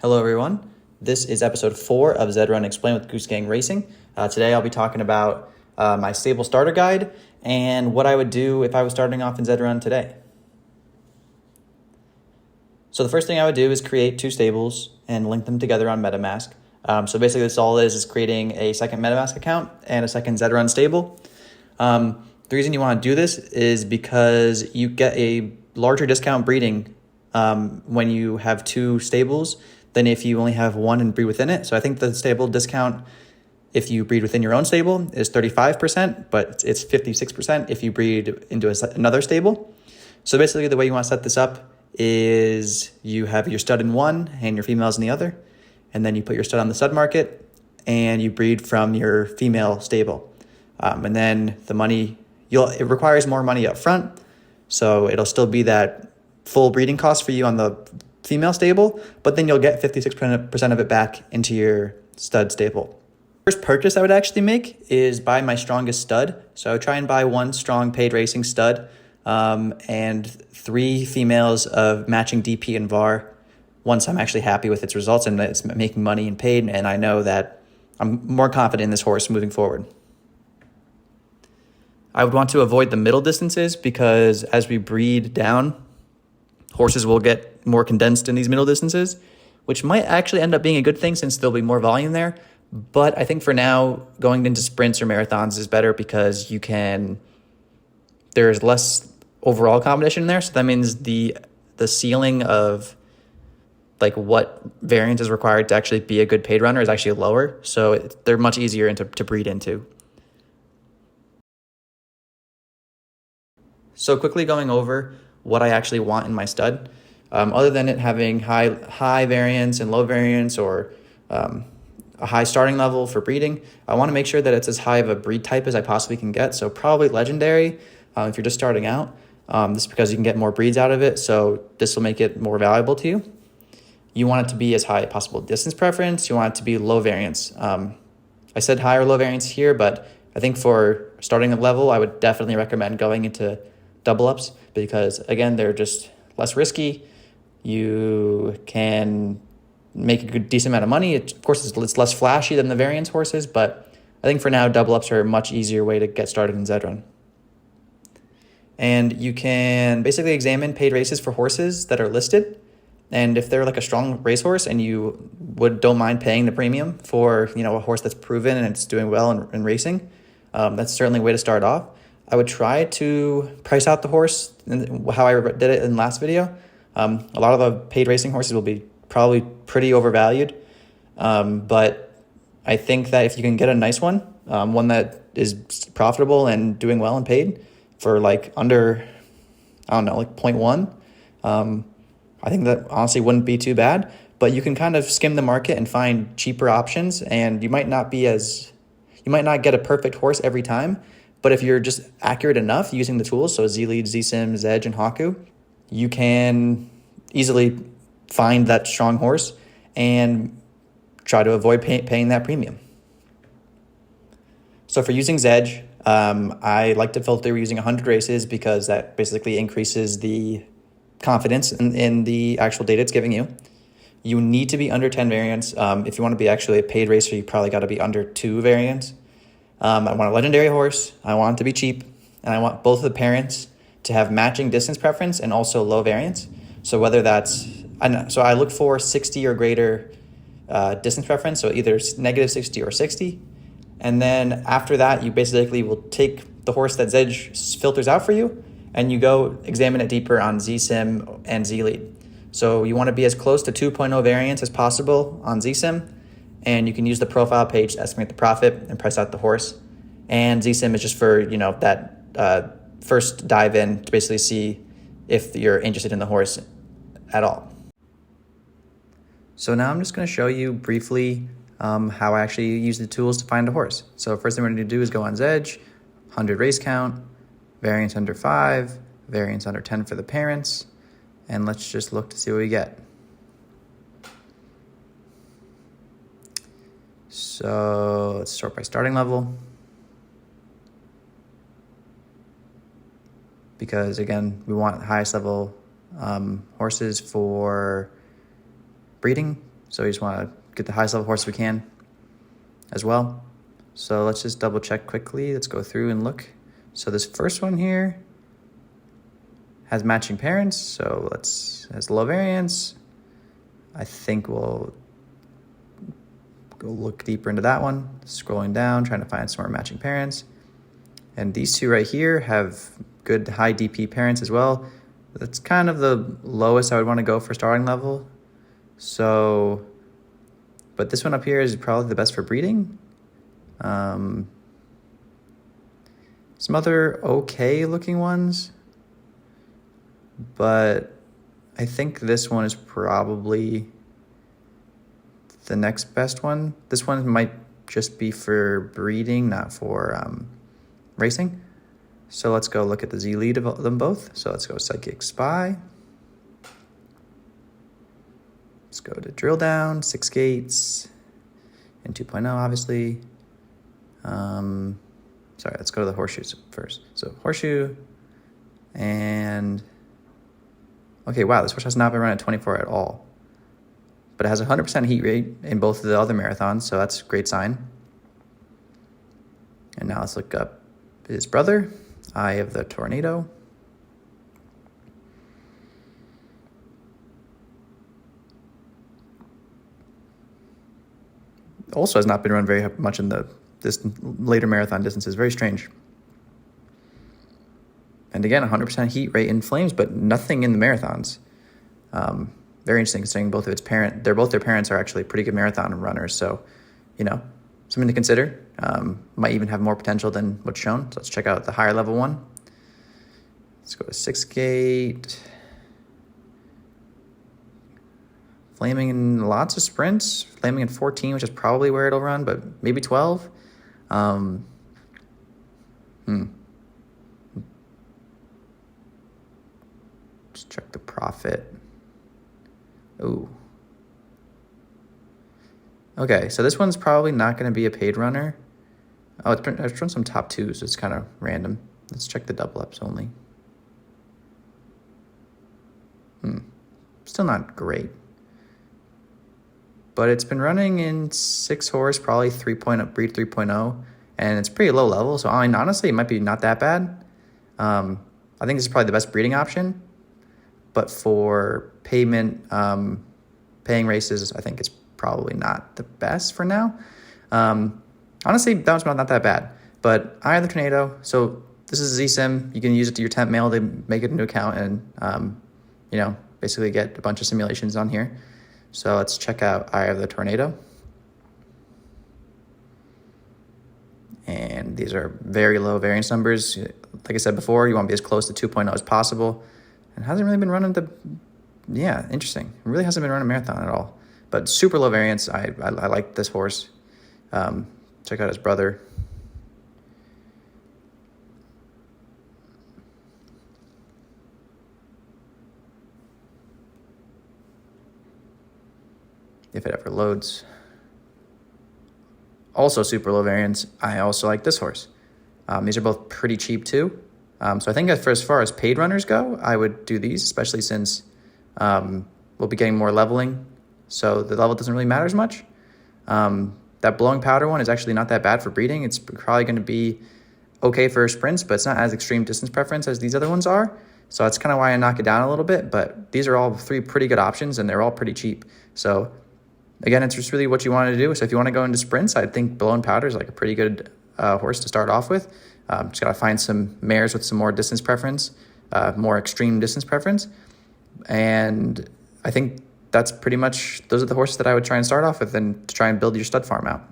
Hello everyone, this is episode 4 of Zed Run Explain with Goose Gang Racing. Today I'll be talking about my stable starter guide and what I would do if I was starting off in Zed Run today. So the first thing I would do is create 2 stables and link them together on MetaMask. So basically this all is creating a second MetaMask account and a second Zed Run stable. The reason you want to do this is because you get a larger discount breeding when you have 2 stables than if you only have one and breed within it. So I think the stable discount, if you breed within your own stable, is 35%, but it's 56% if you breed into another stable. So basically the way you want to set this up is you have your stud in one and your females in the other, and then you put your stud on the stud market and you breed from your female stable. And then the money, it requires more money up front, so it'll still be that full breeding cost for you on the female stable, but then you'll get 56% of it back into your stud stable. First purchase I would actually make is buy my strongest stud. So I would try and buy 1 strong paid racing stud and 3 females of matching DP and VAR once I'm actually happy with its results and it's making money and paid, and I know that I'm more confident in this horse moving forward. I would want to avoid the middle distances because as we breed down, horses will get more condensed in these middle distances, which might actually end up being a good thing since there'll be more volume there. But I think for now, going into sprints or marathons is better because there's less overall competition there. So that means the ceiling of like what variance is required to actually be a good paid runner is actually lower. So they're much easier to breed into. So quickly going over what I actually want in my stud, other than it having high variance and low variance or a high starting level for breeding, I want to make sure that it's as high of a breed type as I possibly can get. So probably legendary if you're just starting out. This is because you can get more breeds out of it, so this will make it more valuable to you. You want it to be as high as possible distance preference. You want it to be low variance. I said high or low variance here, but I think for starting a level, I would definitely recommend going into double ups because, again, they're just less risky. You can make a decent amount of money. Of course, it's less flashy than the variance horses, but I think for now, double ups are a much easier way to get started in Zed Run. And you can basically examine paid races for horses that are listed. And if they're like a strong racehorse and you don't mind paying the premium for a horse that's proven and it's doing well in racing, that's certainly a way to start off. I would try to price out the horse how I did it in the last video. A lot of the paid racing horses will be probably pretty overvalued, but I think that if you can get a nice one, one that is profitable and doing well and paid for like under, I don't know, like 0.1, I think that honestly wouldn't be too bad. But you can kind of skim the market and find cheaper options, and you might not get a perfect horse every time. But if you're just accurate enough using the tools, so Z-Lead, Z-Sim, Zedge, and Haku, you can easily find that strong horse and try to avoid paying that premium. So for using Zedge, I like to filter using 100 races because that basically increases the confidence in the actual data it's giving you. You need to be under 10 variants. If you want to be actually a paid racer, you probably got to be under 2 variants. I want a legendary horse, I want it to be cheap, and I want both of the parents to have matching distance preference and also low variance. So whether that's, I look for 60 or greater distance preference, so either negative 60 or 60. And then after that, you basically will take the horse that Zedge filters out for you, and you go examine it deeper on Z-Sim and Z-Lead. So you want to be as close to 2.0 variance as possible on Z-Sim, and you can use the profile page to estimate the profit and price out the horse. And Z-Sim is just for, that first dive in to basically see if you're interested in the horse at all. So now I'm just going to show you briefly how I actually use the tools to find a horse. So first thing we're going to do is go on Zedge, 100 race count, variance under 5, variance under 10 for the parents, and let's just look to see what we get. So let's sort by starting level. Because again, we want highest level horses for breeding, So we just want to get the highest level horse we can as well. So let's just double check quickly. Let's go through and look. So this first one here has matching parents, so has low variance. I think we'll go look deeper into that one. Scrolling down, trying to find some more matching parents. And these two right here have good high DP parents as well. That's kind of the lowest I would want to go for starting level. So, but this one up here is probably the best for breeding. Some other okay looking ones, but I think this one is probably the next best one. This one might just be for breeding, not for racing. So let's go look at the Z lead of them both. So let's go Psychic Spy. Let's go to Drill Down, 6 gates, and 2.0 obviously. Sorry, let's go to the horseshoes first. So horseshoe, and okay, wow, this horse has not been run at 24 at all. But it has a 100% heat rate in both of the other marathons, so that's a great sign. And now let's look up his brother, Eye of the Tornado. Also has not been run very much in this later marathon distances. Very strange. And again, 100% heat rate in flames, but nothing in the marathons. Very interesting considering both their parents are actually pretty good marathon runners. So, something to consider. Might even have more potential than what's shown. So let's check out the higher level one. Let's go to 6 gate. Flaming in lots of sprints. Flaming in 14, which is probably where it'll run, but maybe 12. Let's check the profit. Ooh. Okay, so this one's probably not going to be a paid runner. Oh, it's run some top twos, so it's kind of random. Let's check the double ups only. Still not great. But it's been running in 6 horse, probably breed 3.0, and it's pretty low level. So I mean, honestly, it might be not that bad. I think this is probably the best breeding option. But for payment, paying races, I think it's probably not the best for now. Honestly, that one's not that bad. But Eye of the Tornado, so this is a Z-Sim. You can use it to your temp mail to make it into account and, basically get a bunch of simulations on here. So let's check out Eye of the Tornado. And these are very low variance numbers. Like I said before, you want to be as close to 2.0 as possible. And hasn't really been running interesting. It really hasn't been running a marathon at all. But super low variance. I like this horse. Check out his brother. If it ever loads. Also super low variance. I also like this horse. These are both pretty cheap too. So I think as far as paid runners go, I would do these, especially since we'll be getting more leveling. So the level doesn't really matter as much. That blowing powder one is actually not that bad for breeding. It's probably going to be okay for sprints, but it's not as extreme distance preference as these other ones are. So that's kind of why I knock it down a little bit. But these are all 3 pretty good options, and they're all pretty cheap. So again, it's just really what you want to do. So if you want to go into sprints, I think blown powder is like a pretty good horse to start off with. Just got to find some mares with some more distance preference, more extreme distance preference. And I think that's pretty much, those are the horses that I would try and start off with and to try and build your stud farm out.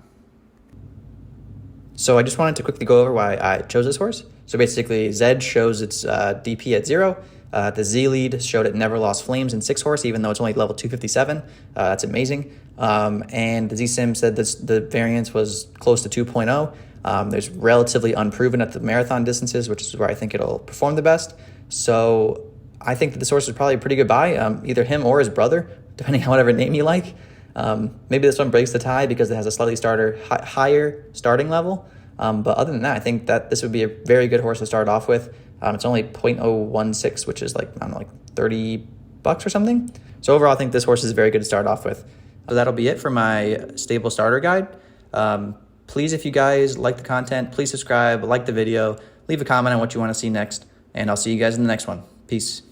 So I just wanted to quickly go over why I chose this horse. So basically, Zed shows its DP at 0. The Z lead showed it never lost flames in 6 horse, even though it's only level 257. That's amazing. And the Z-Sim said the variance was close to 2.0. There's relatively unproven at the marathon distances, which is where I think it'll perform the best. So I think that this horse is probably a pretty good buy, either him or his brother, depending on whatever name you like. Maybe this one breaks the tie because it has a slightly higher starting level. But other than that, I think that this would be a very good horse to start off with. It's only 0.016, which is like $30 or something. So overall, I think this horse is very good to start off with. So that'll be it for my stable starter guide. Please, if you guys like the content, please subscribe, like the video, leave a comment on what you want to see next, and I'll see you guys in the next one. Peace.